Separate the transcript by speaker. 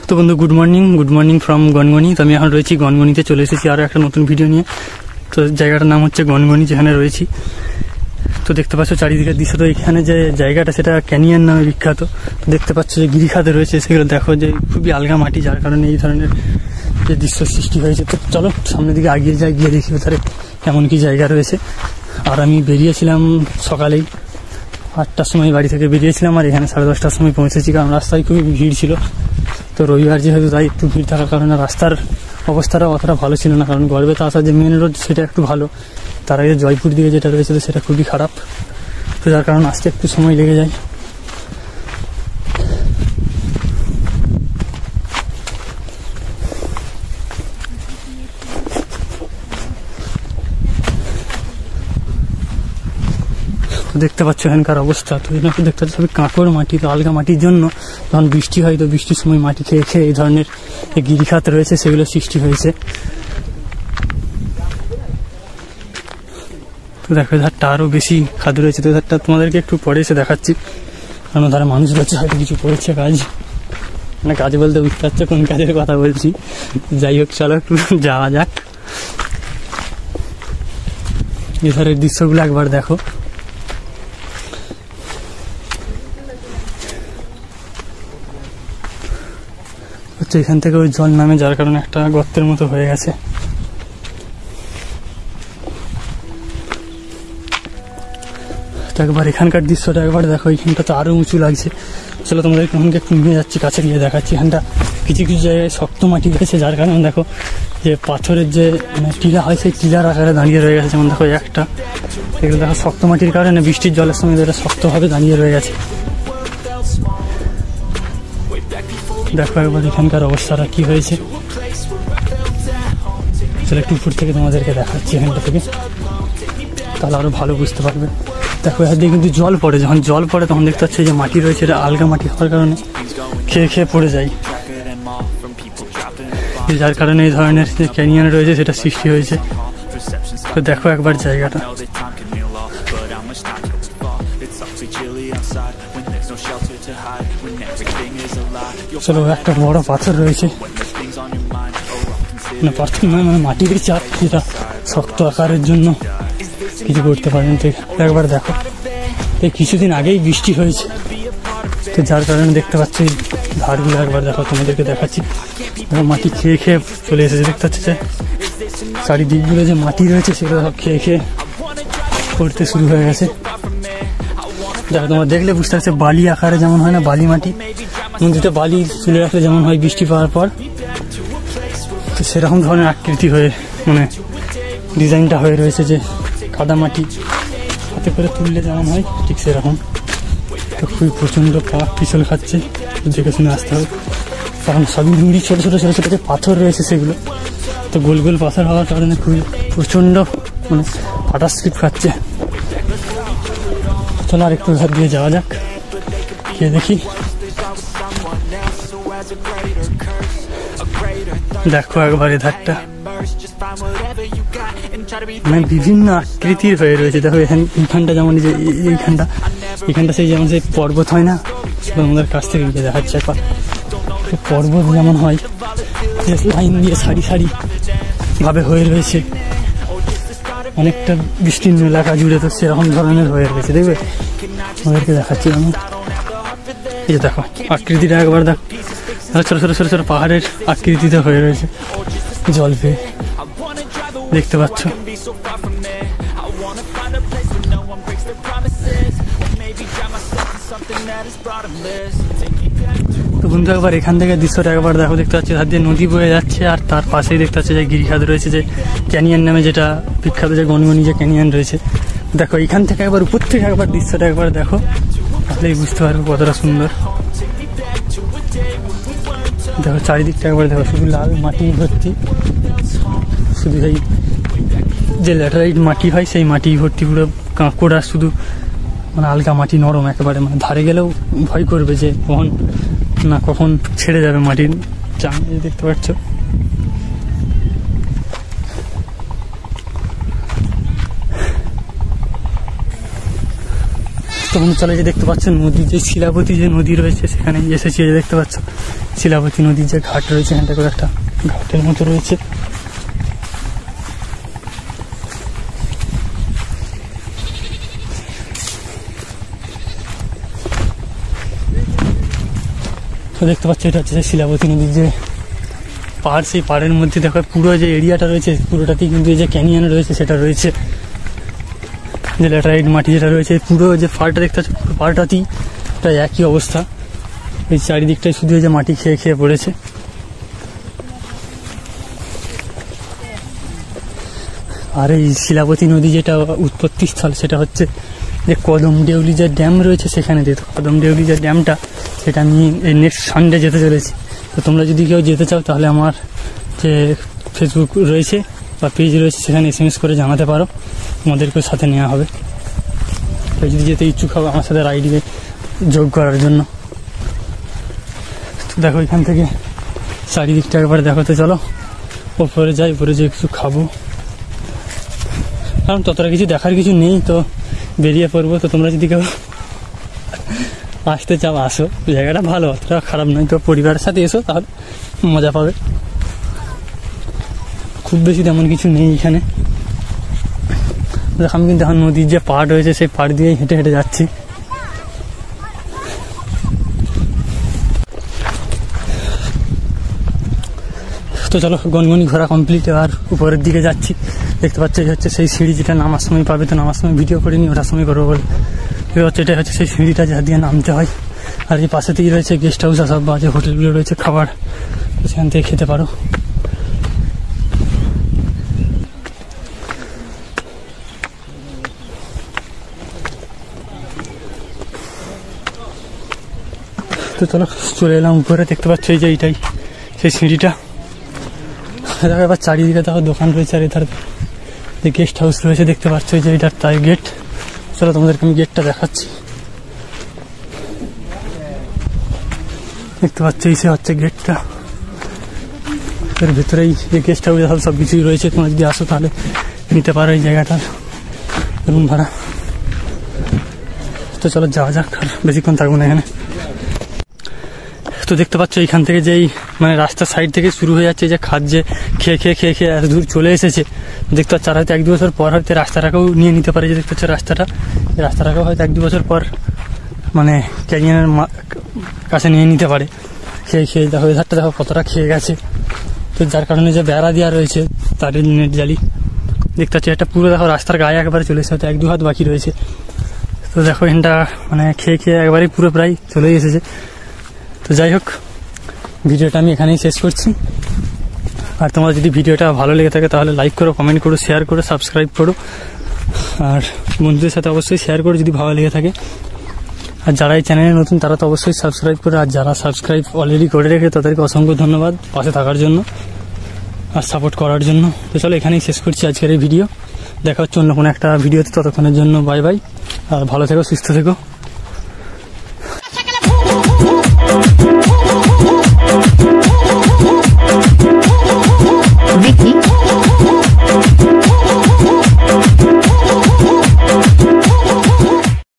Speaker 1: তো বন্ধু good morning from Gangani. তো আমি এখন রয়েছি গনগনিতে, চলে এসেছি আরও একটা নতুন ভিডিও নিয়ে। তো জায়গাটার নাম হচ্ছে গনগনি, যেখানে রয়েছি। তো দেখতে পাচ্ছ চারিদিকের দৃশ্য। তো এখানে যে জায়গাটা সেটা ক্যানিয়ন নামে বিখ্যাত। তো দেখতে পাচ্ছ যে গিরিখাত রয়েছে, সেগুলো দেখো যে খুবই আলগা মাটি, যার কারণে এই ধরনের যে দৃশ্য সৃষ্টি হয়েছে। তো চলো সামনের দিকে আগিয়ে যাই, গিয়ে দেখি ওধারে কেমন কি জায়গা রয়েছে। আর আমি বেরিয়েছিলাম সকালেই 8টার সময় বাড়ি থেকে বেরিয়েছিলাম, আর এখানে 10:30টার সময় পৌঁছেছি, কারণ রাস্তায় খুবই ভিড় ছিল। তো রবিবার যেহেতু, তাই একটু ভিড় থাকার কারণে রাস্তার অবস্থাটা অতটা ভালো ছিল না, কারণ গড়বেতা আসার যে মেন রোড সেটা একটু ভালো, তার আগে জয়পুর দিকে যেটা রয়েছিল সেটা খুবই খারাপ। তো যার কারণে আসতে একটু সময় লেগে যায়। দেখতে পাচ্ছ এখানকার অবস্থা। তো এখানে দেখতে পাচ্ছ সবই কাঁকড় মাটি। তো আলগা মাটির জন্য যখন বৃষ্টি হয়, তো বৃষ্টির সময় মাটি খেয়ে খেয়ে এই ধরনের যে গিরিখাত রয়েছে সেগুলো সৃষ্টি হয়েছে। তো দেখো ধারটা আরও বেশি খাদ রয়েছে। তো ধারটা তোমাদেরকে একটু পরে এসে দেখাচ্ছি, কারণ ধারে মানুষ রয়েছে, হয়তো কিছু করেছে কাজ। মানে কাজ বলতে বুঝতে পারছো কোন কাজের কথা বলছি। যাই হোক, চলো একটু যাওয়া যাক। এধারের দৃশ্যগুলো একবার দেখো। হচ্ছে এখান থেকে ওই জল নামে, যার কারণে একটা গর্তের মতো হয়ে গেছে। তো একবার এখানকার দৃশ্যটা একবার দেখো। এখানটা তো আরো উঁচু লাগছে। চলো তোমাদের এখানকে একটু নিয়ে যাচ্ছি, কাছে গিয়ে দেখাচ্ছি। এখানটা কিছু কিছু জায়গায় শক্ত মাটি রয়েছে, যার কারণে দেখো যে পাথরের যে টিলা হয় সেই টিলার আকারে দাঁড়িয়ে রয়ে গেছে। যেমন দেখো একটা, এগুলো দেখো শক্ত মাটির কারণে বৃষ্টির জলের সময় এটা শক্তভাবে দাঁড়িয়ে রয়ে গেছে। দেখো একবার এখানকার অবস্থাটা কি হয়েছে। চলো একটু উপর থেকে তোমাদেরকে দেখাচ্ছি এখানটা থেকে, তাহলে আরো ভালো বুঝতে পারবে। দেখো এখান দিয়ে কিন্তু জল পড়ে, যখন জল পড়ে তখন দেখতে পাচ্ছি যে মাটি রয়েছে, এটা আলগা মাটি হওয়ার কারণে খেয়ে খেয়ে পড়ে যায়, যার কারণে এই ধরনের যে ক্যানিয়ন রয়েছে সেটা সৃষ্টি হয়েছে। তো দেখো একবার জায়গাটা। চলো একটা বড় পাথর রয়েছে, পাথর মানে মাটির চাপ, যেটা শক্ত আকারের জন্য কিছু করতে পারেন। তো একবার দেখো, এই কিছুদিন আগেই বৃষ্টি হয়েছে, তো যার কারণে দেখতে পাচ্ছি ধারগুলো একবার দেখো, তোমাদেরকে দেখাচ্ছি। মাটি খেয়ে খেয়ে চলে এসেছে। দেখতে পাচ্ছি যে চারিদিকগুলো যে মাটি রয়েছে সেগুলো খেয়ে খেয়ে পড়তে শুরু হয়ে গেছে। দেখো তোমার দেখলে বুঝতে পারছে বালি আকারে যেমন হয় না, বালি মাটি নদীতে বালি তুলে রাখলে যেমন হয় বৃষ্টি পাওয়ার পর, তো সেরকম ধরনের আকৃতি হয়ে মানে ডিজাইনটা হয়ে রয়েছে, যে কাদা মাটি হাতে করে তুললে যেমন হয় ঠিক সেরকম। তো খুবই প্রচণ্ড পা পিছল খাচ্ছে, দেখে শুনে আসতে হবে, কারণ সবই নুড়ি, ছোটো ছোটো ছোটো ছোটো যে পাথর রয়েছে সেগুলো। তো গোল গোল পাথর হওয়ার কারণে খুবই প্রচণ্ড মানে ফাটা স্লিপ খাচ্ছে। চলো আর একটু ধার দিয়ে যাওয়া যাক, গিয়ে দেখি। দেখো একবার এ ধারটা মানে বিভিন্ন আকৃতির হয়ে রয়েছে। দেখো এইখানটা যেমন, যে এইখানটা সেই যেমন সেই পর্বত হয় না, আমাদের কাছ থেকে গিয়ে দেখাচ্ছে একবার। পর্বত যেমন হয় যে লাইন দিয়ে সারি সারি ভাবে হয়ে রয়েছে অনেকটা বিস্তীর্ণ এলাকা জুড়ে, তো সেরকম ধরনের হয়ে রয়েছে। দেখবে আমাদেরকে দেখাচ্ছি আমি, এই যে দেখো আকৃতিটা একবার দেখো। ছোটো ছোটো ছোটো ছোটো পাহাড়ের আকৃতিতে হয়ে রয়েছে জল পেয়ে, দেখতে পাচ্ছ। তো বন্ধু একবার এখান থেকে দৃশ্যটা একবার দেখো। দেখতে পাচ্ছি ধার দিয়ে নদী বয়ে যাচ্ছে, আর তার পাশেই দেখতে পাচ্ছি যে গিরিখাত রয়েছে, যে ক্যানিয়ন নামে যেটা বিখ্যাত, যে গনগনি যে ক্যানিয়ন রয়েছে। দেখো এইখান থেকে একবার উপর থেকে একবার দৃশ্যটা একবার দেখো, তাহলেই বুঝতে পারবে কতটা সুন্দর। দেখো চারিদিকটা একবার দেখো, শুধু লাল মাটি ভর্তি, শুধু এই যে ল্যাটেরাইট মাটি হয় সেই মাটি ভর্তি, পুরো কাঁকড়, আর শুধু মানে আলগা মাটি, নরম একেবারে, মানে ধারে গেলেও ভয় করবে যে কখন ছেড়ে যাবে মাটির চাং। দেখতে পাচ্ছ তখন চলে যে দেখতে পাচ্ছ নদী, যে শিলাবতী যে নদী রয়েছে সেখানে এসেছি। দেখতে পাচ্ছ শিলাবতী নদীর যে ঘাট রয়েছে, এখানটা করে একটা ঘাটের মতো রয়েছে। তো দেখতে পাচ্ছ এটা হচ্ছে শিলাবতী নদীর যে পাহাড়, সেই পাহাড়ের মধ্যে দেখো পুরো যে এরিয়াটা রয়েছে পুরোটাতেই কিন্তু এই যে ক্যানিয়ন রয়েছে সেটা রয়েছে, যে ল্যাটারাইট মাটি যেটা রয়েছে পুরো যে পাহাড়টা দেখতে পাচ্ছ পুরো পাহাড়টাতেই প্রায় একই অবস্থা। এই চারিদিকটাই শুধু এই যে মাটি খেয়ে খেয়ে পড়েছে। আর এই শিলাবতী নদী যেটা উৎপত্তি স্থল সেটা হচ্ছে যে কদমদেউলি যে ড্যাম রয়েছে সেখানে। যেত কদমদেউলি যে ড্যামটা সেটা আমি এই নেক্সট সানডে যেতে চলেছি। তো তোমরা যদি কেউ যেতে চাও তাহলে আমার যে ফেসবুক রয়েছে বা পেজ রয়েছে সেখানে SMS করে জানাতে পারো, তোমাদেরকেও সাথে নেওয়া হবে। কেউ যদি যেতে ইচ্ছুক হবে আমার সাথে রাইডে যোগ করার জন্য। তো দেখো এখান থেকে চারিদিকটা একবার দেখো। তো চলো ওপরে যাই, উপরে যে কিছু খাবো, কারণ ততটা কিছু দেখার কিছু নেই, তো বেরিয়ে পড়বো। তো তোমরা যদি কেউ আসতে চাও আসো, জায়গাটা ভালো, অতটা খারাপ নয়। তো পরিবারের সাথে এসো, তাহলে মজা পাবে। খুব বেশি তেমন কিছু নেই এখানে। দেখ আমি কিন্তু এখন নদীর যে পাড় রয়েছে সেই পাড় দিয়েই হেঁটে হেঁটে যাচ্ছি। তো চলো গনগনি ঘোরা কমপ্লিট, আর উপরের দিকে যাচ্ছি। দেখতে পাচ্ছ এই হচ্ছে সেই সিঁড়ি যেটা নামার সময় পাবে। তো নামার সময় ভিডিও করিনি, ওটার সময় করবো বলে। হচ্ছে এটা হচ্ছে সেই সিঁড়িটা যা দিয়ে নামতে হয়। আর এই পাশেতেই রয়েছে গেস্ট হাউস সব বা যে হোটেলগুলো রয়েছে খাবার, তো সেখান থেকে খেতে পারো। তো চলো চলে এলাম উপরে। দেখতে পাচ্ছ এই যে এইটাই সেই সিঁড়িটা। দেখো এবার চারিদিকে দেখো দোকান রয়েছে, আর এধার যে গেস্ট হাউস রয়েছে দেখতে পাচ্ছ যে এটার তাই গেট। চলো তোমাদেরকে আমি গেটটা দেখাচ্ছি। দেখতে পাচ্ছ এই সে হচ্ছে গেটটা। এর ভিতরেই যে গেস্ট হাউস সব কিছুই রয়েছে। তোমরা যদি আসো তাহলে নিতে পারো এই জায়গাটার রুম ভাড়া। তো চলো যাওয়া যাক, আর বেশিক্ষণ থাকবো না এখানে। তো দেখতে পাচ্ছ এইখান থেকে যেই মানে রাস্তার সাইড থেকে শুরু হয়ে যাচ্ছে যে খাদ, যে খেয়ে খেয়ে খেয়ে খেয়ে এত দূর চলে এসেছে। দেখতে পাচ্ছ আর হয়তো 1-2 বছর পর হয়তো রাস্তাটাকেও নিয়ে নিতে পারে। যে দেখতে পাচ্ছ রাস্তাটাকেও হয়তো 1-2 বছর পর মানে ক্যানিয়নের কাছে নিয়ে নিতে পারে। খেয়ে খেয়ে দেখো এধারটা দেখো কতটা খেয়ে গেছে। তো যার কারণে যে বেড়া দেওয়া রয়েছে তাদের নেট জালি, দেখতে পাচ্ছি একটা পুরো দেখো রাস্তার গায়ে একবারে চলে এসেছে, হয়তো 1-2 হাত বাকি রয়েছে। তো দেখো এখানটা মানে খেয়ে খেয়ে একবারেই পুরো প্রায় চলেই এসেছে। তো যাই হোক, ভিডিওটা আমি এখানেই শেষ করছি। আর তোমার যদি ভিডিওটা ভালো লেগে থাকে তাহলে লাইক করো, কমেন্ট করো, শেয়ার করো, সাবস্ক্রাইব করো। আর বন্ধুদের সাথে অবশ্যই শেয়ার করো যদি ভালো লেগে থাকে। আর যারা এই চ্যানেলে নতুন তারা তো অবশ্যই সাবস্ক্রাইব করে, আর যারা সাবস্ক্রাইব অলরেডি করে রেখে তাদেরকে অসংখ্য ধন্যবাদ পাশে থাকার জন্য আর সাপোর্ট করার জন্য। তো চলো এখানেই শেষ করছি আজকের এই ভিডিও। দেখা হচ্ছে অন্য কোনো একটা ভিডিওতে, ততক্ষণের জন্য বাই বাই। আর ভালো থেকো, সুস্থ থেকো।